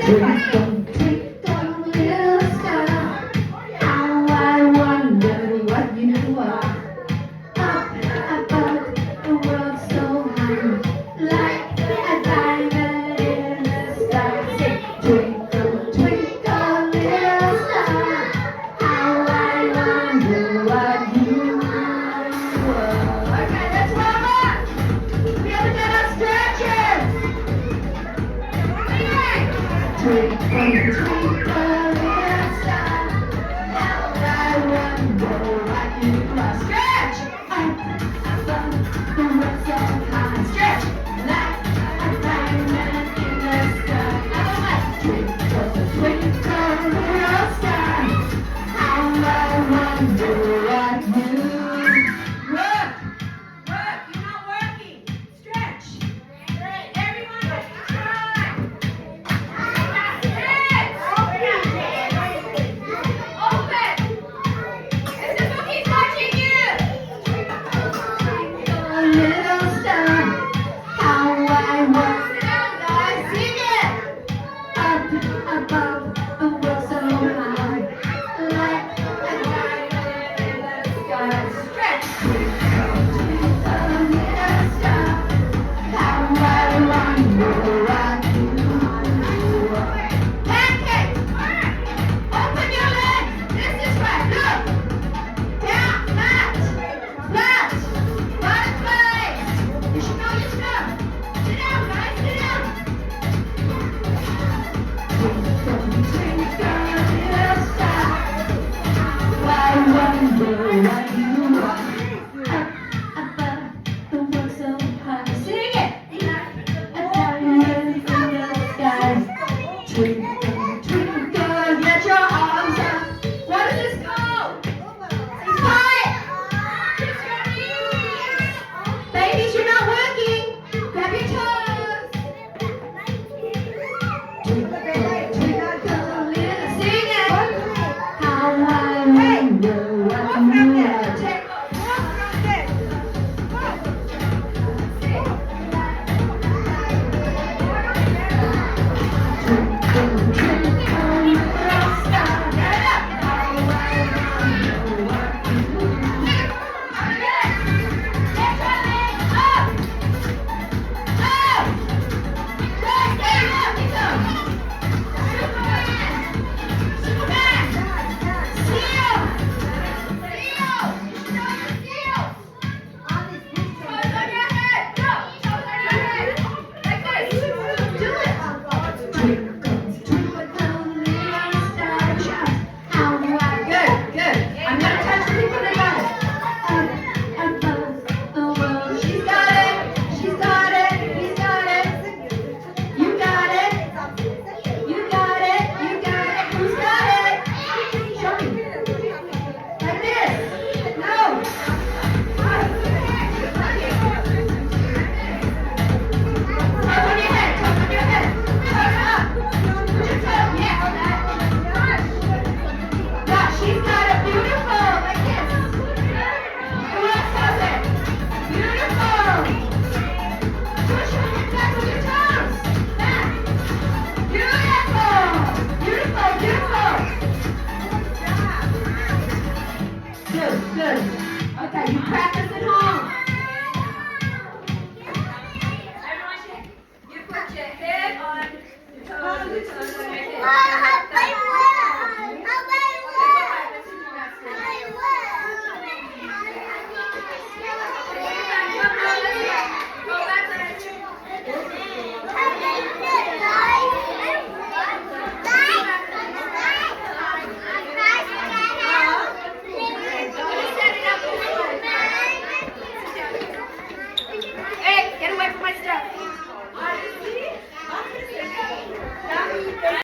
Twinkle, twinkle, little star, how I wonder what you are. Up above the world so high, like a diamond in the sky. Say, twinkle, twinkle, little star, how I wonder what you are. Okay, let's warm up. We haven't done our stretches. Twinkle, twinkle, little star, how I wonder what you are. Stretch! Up above the world so high. Stretch! Like a diamond in the sky. Another one. Twinkle, twinkle, little star, how I wonder what you are. Work! Work! You're not working. Stretch! Everyone, try! Little star, how I wonder. Guys, sing it. Up above the world so high, like a diamond in the sky. Stretch. Twinkle, little star, how I wonder what you are. Pancake. Open your legs. This is right. Look. Down, flat, flat. Butterflies. You should know your stuff. Sit down, guys. Sit down. Twinkle, twinkle.